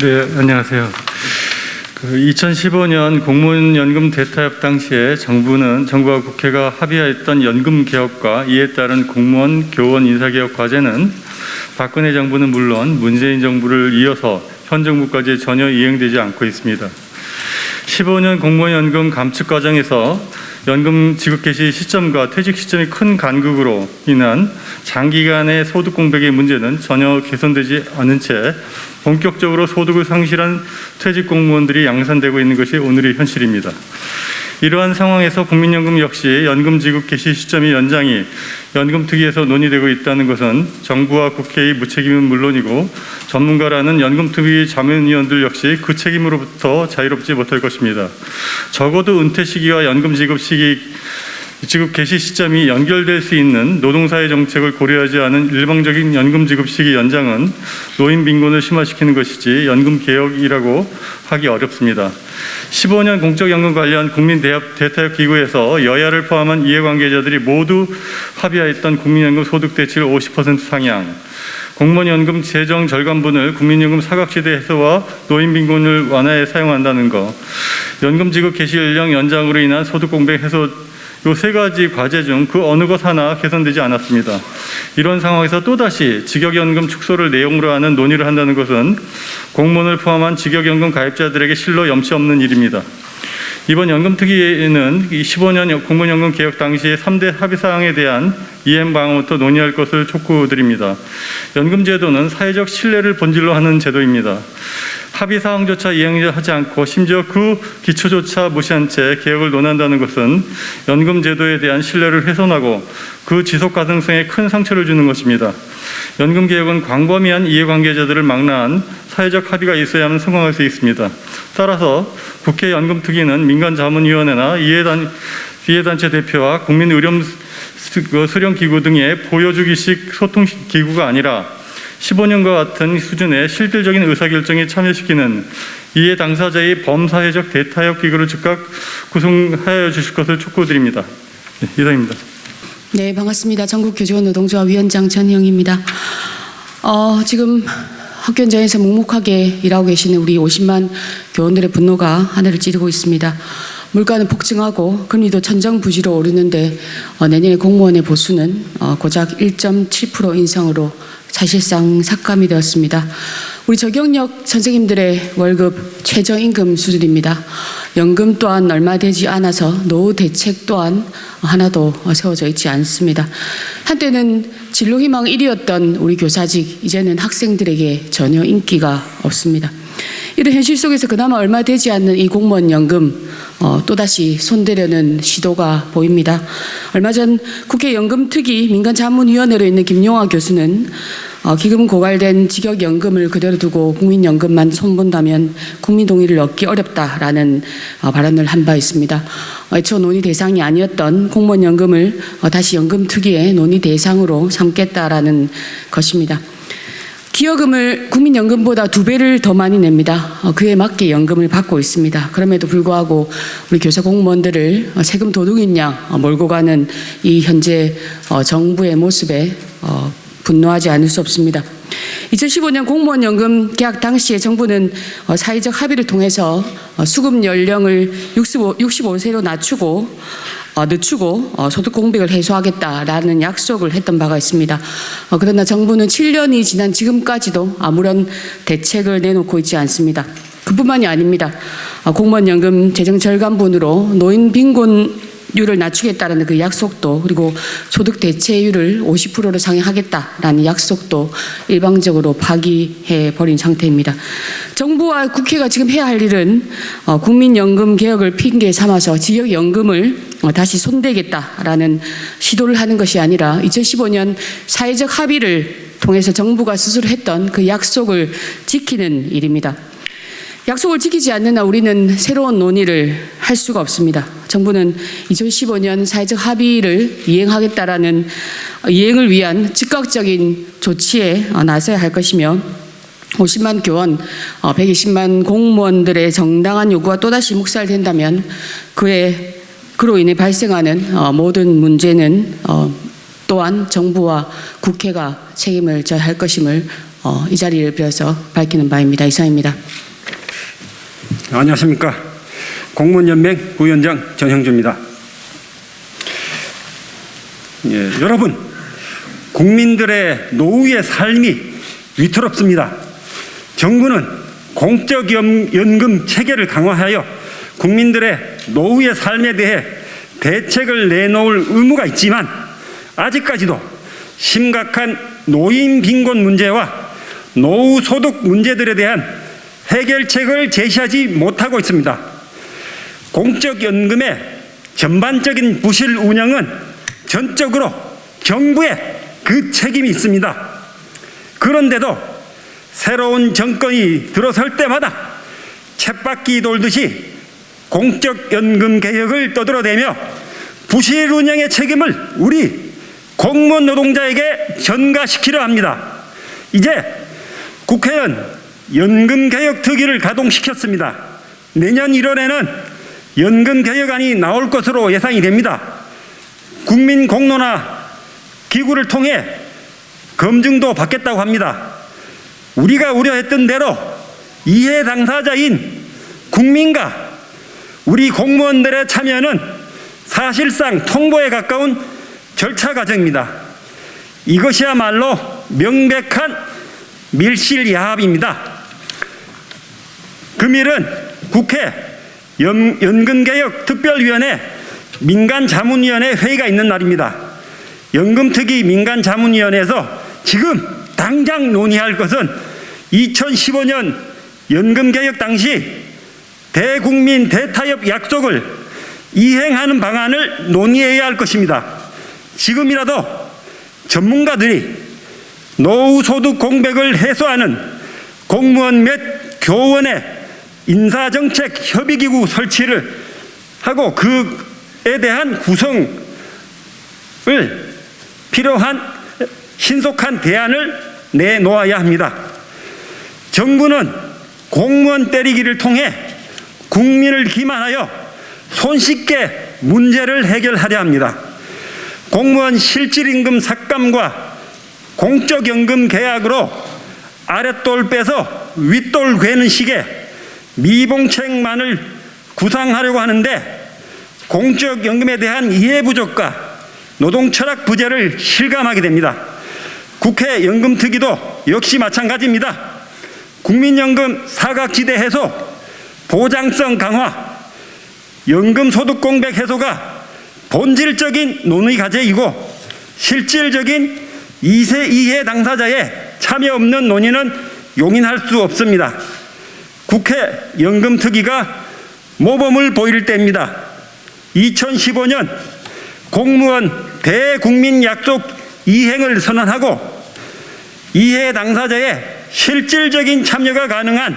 네, 안녕하세요. 2015년 공무원 연금 대타협 당시에 정부와 국회가 합의하였던 연금 개혁과 이에 따른 공무원 교원 인사개혁 과제는 박근혜 정부는 물론 문재인 정부를 이어서 현 정부까지 전혀 이행되지 않고 있습니다. 15년 공무원 연금 감축 과정에서 연금 지급 개시 시점과 퇴직 시점이 큰 간극으로 인한 장기간의 소득 공백의 문제는 전혀 개선되지 않은 채 본격적으로 소득을 상실한 퇴직 공무원들이 양산되고 있는 것이 오늘의 현실입니다. 이러한 상황에서 국민연금 역시 연금 지급 개시 시점의 연장이 연금특위에서 논의되고 있다는 것은 정부와 국회의 무책임은 물론이고 전문가라는 연금특위 자문위원들 역시 그 책임으로부터 자유롭지 못할 것입니다. 적어도 은퇴 시기와 연금 지급 개시 시점이 연결될 수 있는 노동사회 정책을 고려하지 않은 일방적인 연금 지급 시기 연장은 노인 빈곤을 심화시키는 것이지 연금 개혁이라고 하기 어렵습니다. 15년 공적연금 관련 국민 대타협 기구에서 여야를 포함한 이해관계자들이 모두 합의하였던 국민연금 소득 대출 50% 상향, 공무원연금 재정 절감분을 국민연금 사각지대 해소와 노인 빈곤을 완화에 사용한다는 것, 연금 지급 개시 연령 연장으로 인한 소득 공백 해소, 이 세 가지 과제 중 그 어느 것 하나 개선되지 않았습니다. 이런 상황에서 또다시 직역연금 축소를 내용으로 하는 논의를 한다는 것은 공무원을 포함한 직역연금 가입자들에게 실로 염치 없는 일입니다. 이번 연금특위에는 15년 공무원연금 개혁 당시의 3대 합의사항에 대한 이행 방안부터 논의할 것을 촉구드립니다. 연금제도는 사회적 신뢰를 본질로 하는 제도입니다. 합의사항조차 이행하지 않고 심지어 그 기초조차 무시한 채 개혁을 논한다는 것은 연금제도에 대한 신뢰를 훼손하고 그 지속 가능성에 큰 상처를 주는 것입니다. 연금개혁은 광범위한 이해관계자들을 망라한 사회적 합의가 있어야만 성공할 수 있습니다. 따라서 국회 연금특위는 민간자문위원회나 이해단체 대표와 국민의료수령기구 등의 보여주기식 소통기구가 아니라 15년과 같은 수준의 실질적인 의사결정에 참여시키는 이해 당사자의 범사회적 대타협 기구를 즉각 구성하여 주실 것을 촉구드립니다. 네, 이상입니다. 네, 반갑습니다. 전국교직원노동조합 위원장 전희영입니다. 지금 학교 현장에서 묵묵하게 일하고 계시는 우리 50만 교원들의 분노가 하늘을 찌르고 있습니다. 물가는 폭증하고 금리도 천정부지로 오르는데 내년에 공무원의 보수는 고작 1.7% 인상으로 사실상 삭감이 되었습니다. 우리 저경력 선생님들의 월급 최저임금 수준입니다. 연금 또한 얼마 되지 않아서 노후 대책 또한 하나도 세워져 있지 않습니다. 한때는 진로희망 1위였던 우리 교사직, 이제는 학생들에게 전혀 인기가 없습니다. 이런 현실 속에서 그나마 얼마 되지 않는 이 공무원 연금 또다시 손대려는 시도가 보입니다. 얼마 전 국회 연금특위 민간자문위원회로 있는 김용화 교수는 기금 고갈된 직역연금을 그대로 두고 국민연금만 손본다면 국민 동의를 얻기 어렵다라는 발언을 한 바 있습니다. 애초 논의 대상이 아니었던 공무원연금을 다시 연금특위의 논의 대상으로 삼겠다라는 것입니다. 기여금을 국민연금보다 2배를 더 많이 냅니다. 그에 맞게 연금을 받고 있습니다. 그럼에도 불구하고 우리 교사 공무원들을 세금 도둑인 양 몰고 가는 이 현재 정부의 모습에 분노하지 않을 수 없습니다. 2015년 공무원연금 개학 당시에 정부는 사회적 합의를 통해서 수급 연령을 65세로 늦추고 소득 공백을 해소하겠다라는 약속을 했던 바가 있습니다. 그러나 정부는 7년이 지난 지금까지도 아무런 대책을 내놓고 있지 않습니다. 그뿐만이 아닙니다. 공무원연금 재정 절감분으로 노인 빈곤율을 낮추겠다라는 그 약속도, 그리고 소득 대체율을 50%로 상향하겠다라는 약속도 일방적으로 파기해 버린 상태입니다. 정부와 국회가 지금 해야 할 일은 국민연금 개혁을 핑계 삼아서 지역연금을 다시 손대겠다라는 시도를 하는 것이 아니라 2015년 사회적 합의를 통해서 정부가 스스로 했던 그 약속을 지키는 일입니다. 약속을 지키지 않는 한 우리는 새로운 논의를 할 수가 없습니다. 정부는 2015년 사회적 합의를 이행하겠다라는 이행을 위한 즉각적인 조치에 나서야 할 것이며 50만 교원, 120만 공무원들의 정당한 요구가 또다시 묵살된다면 그로 인해 발생하는 모든 문제는 또한 정부와 국회가 책임을 져야 할 것임을 이 자리를 빌어서 밝히는 바입니다. 이상입니다. 안녕하십니까. 공무원연맹 부위원장 전형주입니다. 여러분, 국민들의 노후의 삶이 위태롭습니다. 정부는 공적연금 체계를 강화하여 국민들의 노후의 삶에 대해 대책을 내놓을 의무가 있지만 아직까지도 심각한 노인 빈곤 문제와 노후 소득 문제들에 대한 해결책을 제시하지 못하고 있습니다. 공적연금의 전반적인 부실 운영은 전적으로 정부의 그 책임이 있습니다. 그런데도 새로운 정권이 들어설 때마다 쳇바퀴 돌듯이 공적연금 개혁을 떠들어대며 부실 운영의 책임을 우리 공무원 노동자에게 전가시키려 합니다. 이제 국회는 연금개혁특위를 가동시켰습니다. 내년 1월에는 연금개혁안이 나올 것으로 예상이 됩니다. 국민 공론화 기구를 통해 검증도 받겠다고 합니다. 우리가 우려했던 대로 이해 당사자인 국민과 우리 공무원들의 참여는 사실상 통보에 가까운 절차 과정입니다. 이것이야말로 명백한 밀실야합입니다. 금일은 국회 연금개혁특별위원회 민간자문위원회 회의가 있는 날입니다. 연금특위 민간자문위원회에서 지금 당장 논의할 것은 2015년 연금개혁 당시 대국민 대타협 약속을 이행하는 방안을 논의해야 할 것입니다. 지금이라도 전문가들이 노후소득 공백을 해소하는 공무원 및 교원의 인사정책 협의기구 설치를 하고 그에 대한 구성을 필요한 신속한 대안을 내놓아야 합니다. 정부는 공무원 때리기를 통해 국민을 기만하여 손쉽게 문제를 해결하려 합니다. 공무원 실질임금 삭감과 공적연금 계약으로 아랫돌 빼서 윗돌 괴는 식의 미봉책만을 구상하려고 하는데 공적연금에 대한 이해 부족과 노동철학 부재를 실감하게 됩니다. 국회 연금특위도 역시 마찬가지입니다. 국민연금 사각지대 해소, 보장성 강화, 연금소득 공백 해소가 본질적인 논의 과제이고 실질적인 이해 당사자의 참여 없는 논의는 용인할 수 없습니다. 국회 연금특위가 모범을 보일 때입니다. 2015년 공무원 대국민 약속 이행을 선언하고 이해 당사자의 실질적인 참여가 가능한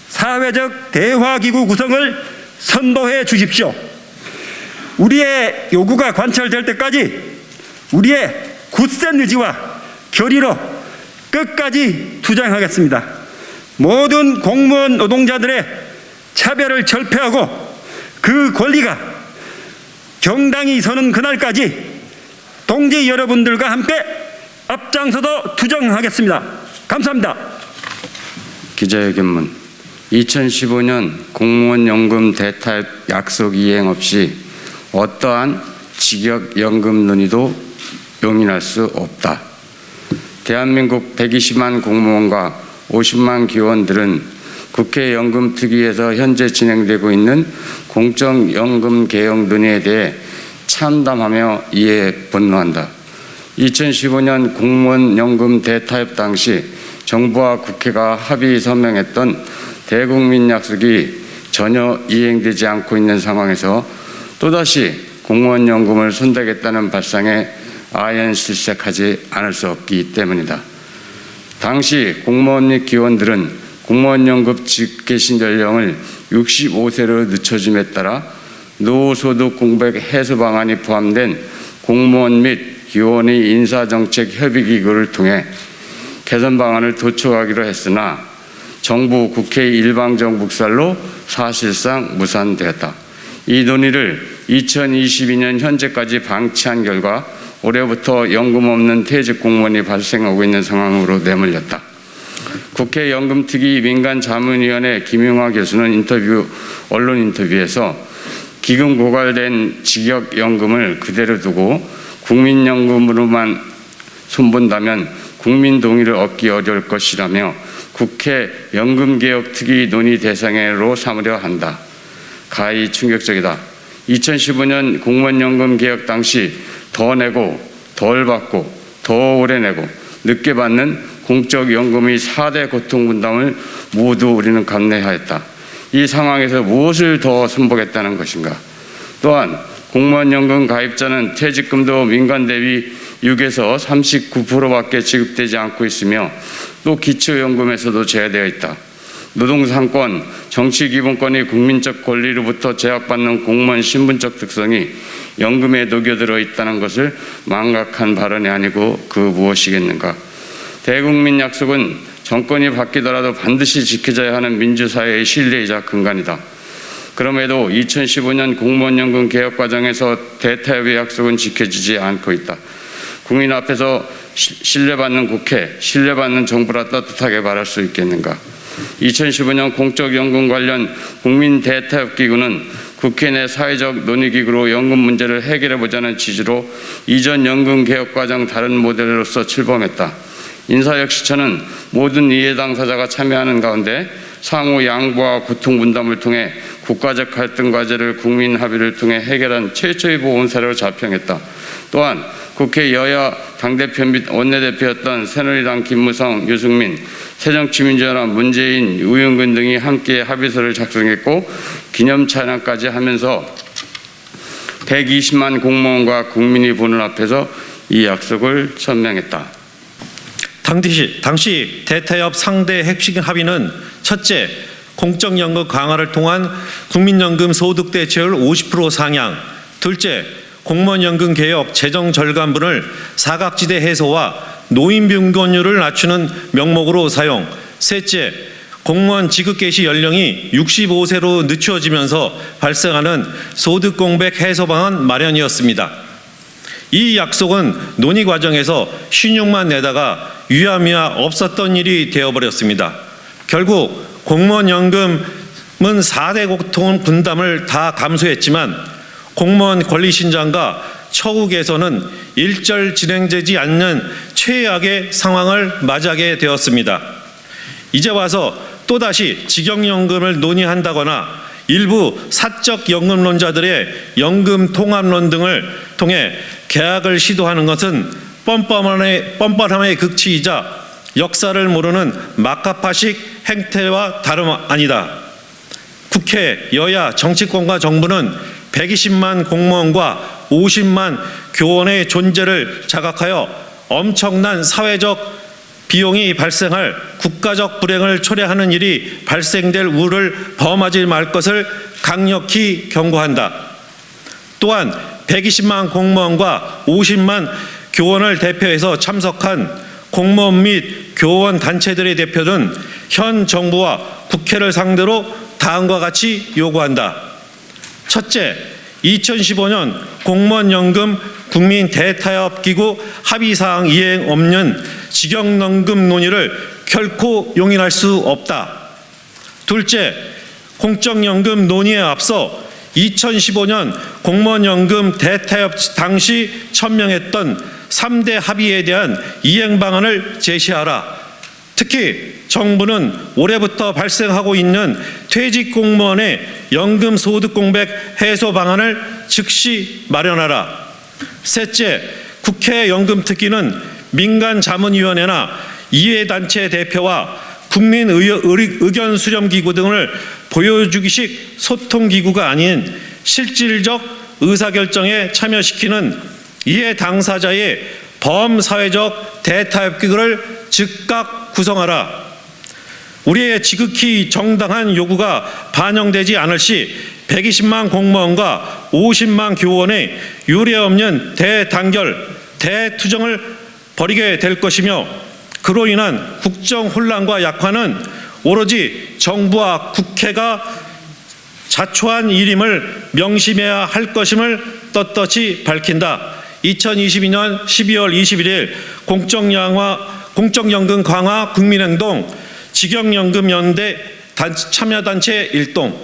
사회적 대화기구 구성을 선도해 주십시오. 우리의 요구가 관철될 때까지 우리의 굳센 의지와 결의로 끝까지 투쟁하겠습니다. 모든 공무원 노동자들의 차별을 철폐하고 그 권리가 정당히 서는 그날까지 동지 여러분들과 함께 앞장서서 투쟁하겠습니다. 감사합니다. 기자회견문 2015년 공무원 연금 대타협 약속 이행 없이 어떠한 직역연금 논의도 용인할 수 없다. 대한민국 120만 공무원과 50만 기원들은 국회 연금특위에서 현재 진행되고 있는 공적연금 개혁 논의에 대해 참담하며 이해에 분노한다. 2015년 공무원 연금 대타협 당시 정부와 국회가 합의 서명했던 대국민 약속이 전혀 이행되지 않고 있는 상황에서 또다시 공무원 연금을 손대겠다는 발상에 아연실색하지 않을 수 없기 때문이다. 당시 공무원 및 기원들은 공무원 연금 직계신 연령을 65세로 늦춰줌에 따라 노후소득 공백 해소 방안이 포함된 공무원 및 기원의 인사정책 협의기구를 통해 개선 방안을 도출하기로 했으나 정부, 국회 일방적 묵살로 사실상 무산되었다. 이 논의를 2022년 현재까지 방치한 결과 올해부터 연금 없는 퇴직 공무원이 발생하고 있는 상황으로 내몰렸다. 국회 연금특위 민간자문위원회 김용화 교수는 언론 인터뷰에서 기금 고갈된 직역연금을 그대로 두고 국민연금으로만 손본다면 국민 동의를 얻기 어려울 것이라며 국회 연금개혁특위 논의 대상으로 삼으려 한다. 가히 충격적이다. 2015년 공무원연금 개혁 당시 더 내고 덜 받고 더 오래 내고 늦게 받는 공적연금의 4대 고통분담을 모두 우리는 감내하였다. 이 상황에서 무엇을 더 손보겠다는 것인가? 또한 공무원연금 가입자는 퇴직금도 민간 대비 6에서 39%밖에 지급되지 않고 있으며 또 기초연금에서도 제외되어 있다. 노동상권, 정치기본권의 국민적 권리로부터 제약받는 공무원 신분적 특성이 연금에 녹여들어 있다는 것을 망각한 발언이 아니고 그 무엇이겠는가. 대국민 약속은 정권이 바뀌더라도 반드시 지켜져야 하는 민주사회의 신뢰이자 근간이다. 그럼에도 2015년 공무원연금 개혁 과정에서 대타협의 약속은 지켜지지 않고 있다. 국민 앞에서 신뢰받는 국회, 신뢰받는 정부라 떳떳하게 말할 수 있겠는가. 2015년 공적연금 관련 국민 대타협기구는 국회 내 사회적 논의기구로 연금 문제를 해결해보자는 취지로 이전 연금 개혁 과정 다른 모델로서 출범했다. 인사혁신처는 모든 이해 당사자가 참여하는 가운데 상호 양보와 고통 분담을 통해 국가적 갈등 과제를 국민 합의를 통해 해결한 최초의 보훈 사례로 자평했다. 또한 국회 여야 당대표 및 원내대표였던 새누리당 김무성, 유승민, 새정치민주연합 문재인, 우영근 등이 함께 합의서를 작성했고 기념찬양까지 하면서 120만 공무원과 국민이 보는 앞에서 이 약속을 천명했다. 당시 대타협 상대 핵심 합의는 첫째, 공적연금 강화를 통한 국민연금 소득 대체율 50% 상향, 둘째, 공무원연금 개혁 재정 절감분을 사각지대 해소와 노인빈곤율을 낮추는 명목으로 사용, 셋째, 공무원 지급 개시 연령이 65세로 늦추어지면서 발생하는 소득 공백 해소 방안 마련이었습니다. 이 약속은 논의 과정에서 신용만 내다가 유야무야 없었던 일이 되어버렸습니다. 결국 공무원연금은 4대 고통 분담을 다 감수했지만 공무원 권리신장과 처우에서는 일절 진행되지 않는 최악의 상황을 맞이하게 되었습니다. 이제 와서 또다시 직역연금을 논의한다거나 일부 사적 연금론자들의 연금 통합론 등을 통해 개혁을 시도하는 것은 뻔뻔함의 극치이자 역사를 모르는 막가파식 행태와 다름 아니다. 국회, 여야, 정치권과 정부는 120만 공무원과 50만 교원의 존재를 자각하여 엄청난 사회적 비용이 발생할 국가적 불행을 초래하는 일이 발생될 우를 범하지 말 것을 강력히 경고한다. 또한 120만 공무원과 50만 교원을 대표해서 참석한 공무원 및 교원 단체들의 대표는 현 정부와 국회를 상대로 다음과 같이 요구한다. 첫째, 2015년 공무원연금 국민 대타협기구 합의사항 이행 없는 직역연금 논의를 결코 용인할 수 없다. 둘째, 공적연금 논의에 앞서 2015년 공무원연금 대타협 당시 천명했던 3대 합의에 대한 이행 방안을 제시하라. 특히 정부는 올해부터 발생하고 있는 퇴직 공무원의 연금 소득 공백 해소 방안을 즉시 마련하라. 셋째, 국회 연금특위는 민간자문위원회나 이해단체 대표와 국민 의견 수렴기구 등을 보여주기식 소통기구가 아닌 실질적 의사결정에 참여시키는 이해 당사자의 범사회적 대타협기구를 즉각 구성하라. 우리의 지극히 정당한 요구가 반영되지 않을 시 120만 공무원과 50만 교원의 유례없는 대단결, 대투정을 벌이게 될 것이며 그로 인한 국정 혼란과 약화는 오로지 정부와 국회가 자초한 일임을 명심해야 할 것임을 떳떳이 밝힌다. 2022년 12월 21일 공적연금 강화 국민행동 직영연금연대 참여단체 일동,